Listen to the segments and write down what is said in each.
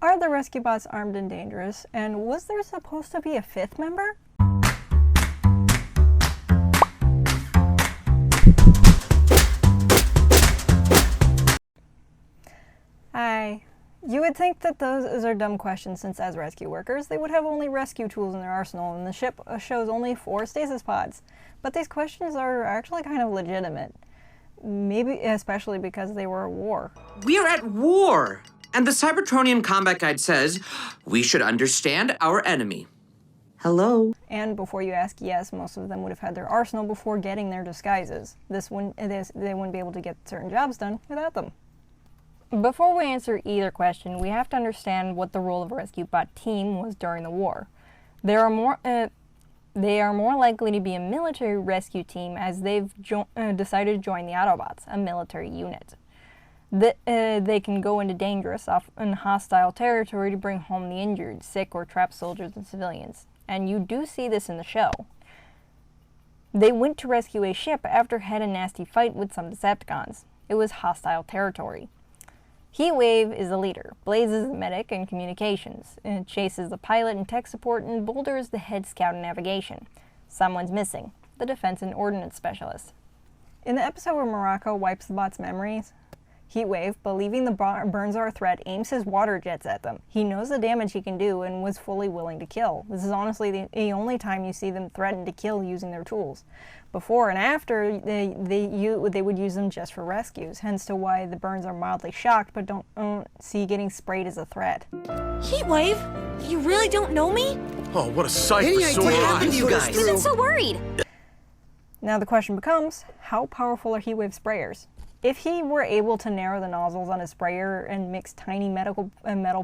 Are the rescue bots armed and dangerous? And was there supposed to be a fifth member? You would think that those are dumb questions, since as rescue workers, they would have only rescue tools in their arsenal, and the ship shows only 4 stasis pods. But these questions are actually kind of legitimate. Maybe especially because they were at war. We are at war! And the Cybertronian combat guide says, we should understand our enemy. Hello? And before you ask, yes, most of them would have had their arsenal before getting their disguises. They wouldn't be able to get certain jobs done without them. Before we answer either question, we have to understand what the role of a rescue bot team was during the war. They are more likely to be a military rescue team, as they've decided to join the Autobots, a military unit. They can go into dangerous, often hostile territory to bring home the injured, sick, or trapped soldiers and civilians. And you do see this in the show. They went to rescue a ship after had a nasty fight with some Decepticons. It was hostile territory. Heatwave is the leader, Blaze is the medic and communications, Chase is the pilot and tech support, and Boulder is the head scout and navigation. Someone's missing, the defense and ordnance specialist. In the episode where Morocco wipes the bot's memories, Heatwave, believing the burns are a threat, aims his water jets at them. He knows the damage he can do and was fully willing to kill. This is honestly the only time you see them threaten to kill using their tools. Before and after, they would use them just for rescues, hence to why the burns are mildly shocked but don't see getting sprayed as a threat. Heatwave? You really don't know me? Oh, what a sight Any for sore idea what eyes. happened to you guys? I've been so worried. Now the question becomes, how powerful are Heatwave sprayers? If he were able to narrow the nozzles on his sprayer and mix tiny metal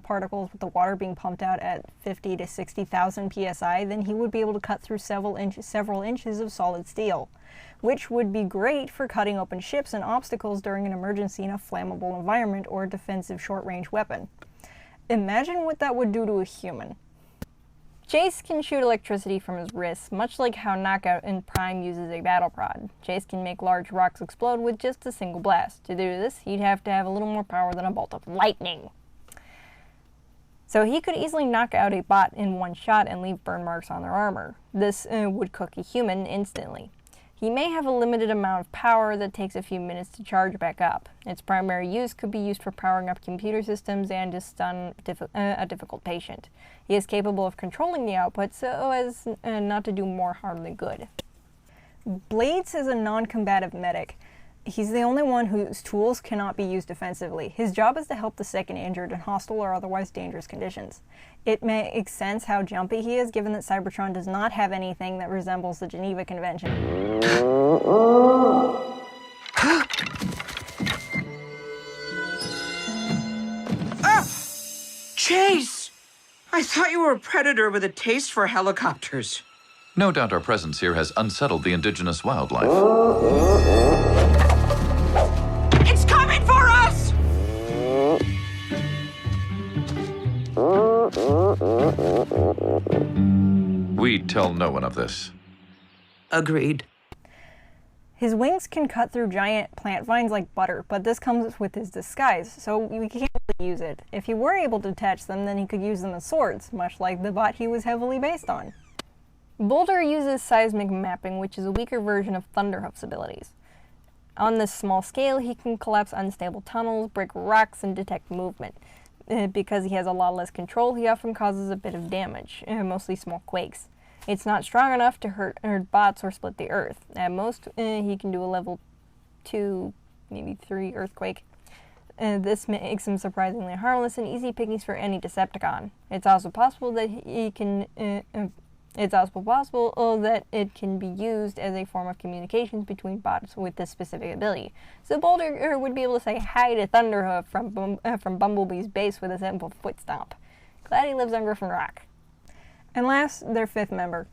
particles with the water being pumped out at 50 to 60,000 psi, then he would be able to cut through several inches of solid steel, which would be great for cutting open ships and obstacles during an emergency in a flammable environment or a defensive short-range weapon. Imagine what that would do to a human. Chase can shoot electricity from his wrists, much like how Knockout in Prime uses a battle prod. Chase can make large rocks explode with just a single blast. To do this, he'd have to have a little more power than a bolt of lightning. So he could easily knock out a bot in one shot and leave burn marks on their armor. This would cook a human instantly. He may have a limited amount of power that takes a few minutes to charge back up. Its primary use could be used for powering up computer systems and to stun a difficult patient. He is capable of controlling the output so as not to do more harm than good. Blades is a non-combative medic. He's the only one whose tools cannot be used defensively. His job is to help the sick and injured in hostile or otherwise dangerous conditions. It makes sense how jumpy he is, given that Cybertron does not have anything that resembles the Geneva Convention. Ah! Chase! I thought you were a predator with a taste for helicopters. No doubt our presence here has unsettled the indigenous wildlife. It's coming for us! We tell no one of this. Agreed. His wings can cut through giant plant vines like butter, but this comes with his disguise, so we can't really use it. If he were able to detach them, then he could use them as swords, much like the bot he was heavily based on. Boulder uses seismic mapping, which is a weaker version of Thunderhoof's abilities. On this small scale, he can collapse unstable tunnels, break rocks, and detect movement. Because he has a lot less control, he often causes a bit of damage, mostly small quakes. It's not strong enough to hurt bots or split the Earth. At most, he can do a level 2, maybe 3 earthquake. This makes him surprisingly harmless and easy pickings for any Decepticon. It's also possible that it can be used as a form of communications between bots with this specific ability. So Boulder would be able to say hi to Thunderhoof from Bumblebee's base with a simple foot stomp. Glad he lives on Griffin Rock. And last, their fifth member.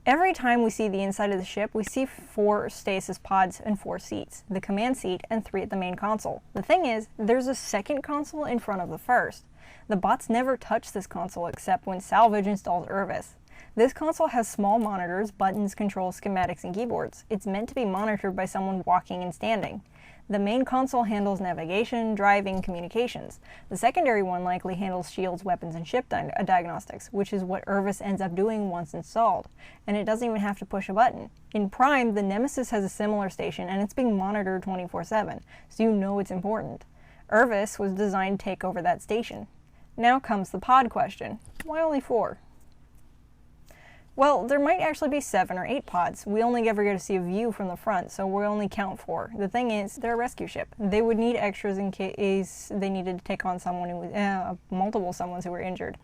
Every time we see the inside of the ship, we see 4 stasis pods and 4 seats, the command seat and 3 at the main console. The thing is, there's a second console in front of the first. The bots never touch this console except when Salvage installs Irvis. This console has small monitors, buttons, controls, schematics, and keyboards. It's meant to be monitored by someone walking and standing. The main console handles navigation, driving, communications. The secondary one likely handles shields, weapons, and ship diagnostics, which is what Irvis ends up doing once installed. And it doesn't even have to push a button. In Prime, the Nemesis has a similar station, and it's being monitored 24/7, so you know it's important. Irvis was designed to take over that station. Now comes the pod question. Why only 4? Well, there might actually be 7 or 8 pods. We only ever get to see a view from the front, so we'll only count 4. The thing is, they're a rescue ship. They would need extras in case they needed to take on someone who was, multiple someones who were injured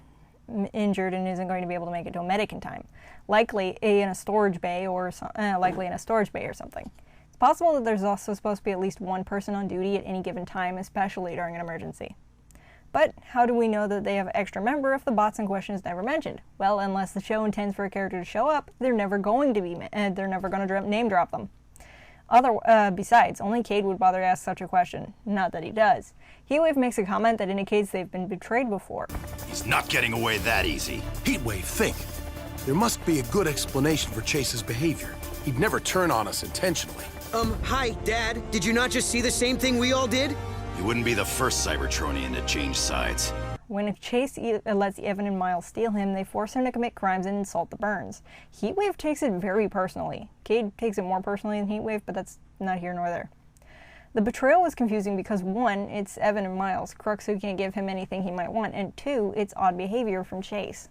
and isn't going to be able to make it to a medic in time. Likely in a storage bay or something. It's possible that there's also supposed to be at least one person on duty at any given time, especially during an emergency. But how do we know that they have an extra member if the bots in question is never mentioned? Well, unless the show intends for a character to show up, they're never going to name drop them. Besides, only Cade would bother to ask such a question. Not that he does. Heatwave makes a comment that indicates they've been betrayed before. He's not getting away that easy. Heatwave, think. There must be a good explanation for Chase's behavior. He'd never turn on us intentionally. Hi, Dad. Did you not just see the same thing we all did? He wouldn't be the first Cybertronian to change sides. When Chase lets Evan and Miles steal him, they force him to commit crimes and insult the Burns. Heatwave takes it very personally. Cade takes it more personally than Heatwave, but that's not here nor there. The betrayal was confusing because 1, it's Evan and Miles, crooks who can't give him anything he might want, and 2, it's odd behavior from Chase.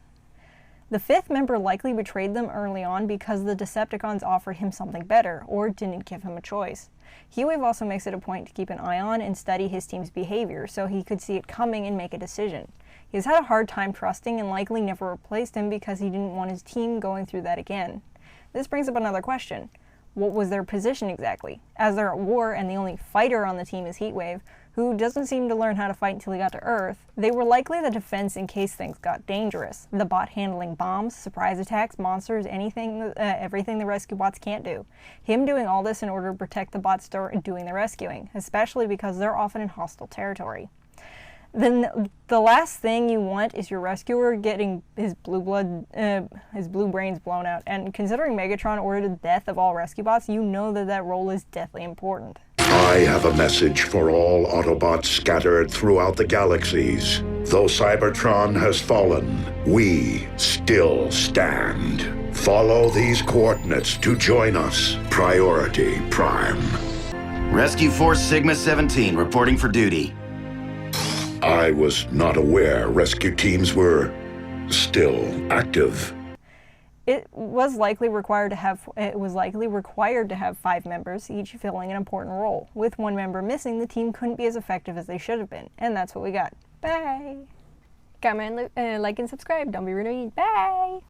The 5th member likely betrayed them early on because the Decepticons offered him something better, or didn't give him a choice. Heatwave also makes it a point to keep an eye on and study his team's behavior so he could see it coming and make a decision. He's had a hard time trusting and likely never replaced him because he didn't want his team going through that again. This brings up another question. What was their position exactly? As they're at war and the only fighter on the team is Heatwave, who doesn't seem to learn how to fight until he got to Earth, they were likely the defense in case things got dangerous. The bot handling bombs, surprise attacks, monsters, everything the rescue bots can't do. Him doing all this in order to protect the bots doing the rescuing, especially because they're often in hostile territory. Then the last thing you want is your rescuer getting his blue brains blown out. And considering Megatron ordered the death of all rescue bots, you know that role is deathly important. I have a message for all Autobots scattered throughout the galaxies. Though Cybertron has fallen, we still stand. Follow these coordinates to join us. Priority Prime. Rescue Force Sigma 17 reporting for duty. I was not aware rescue teams were still active. It was likely required to have 5 members, each filling an important role. With 1 member missing, the team couldn't be as effective as they should have been, and that's what we got. Bye. Comment, like, and subscribe. Don't be rude to me. Bye.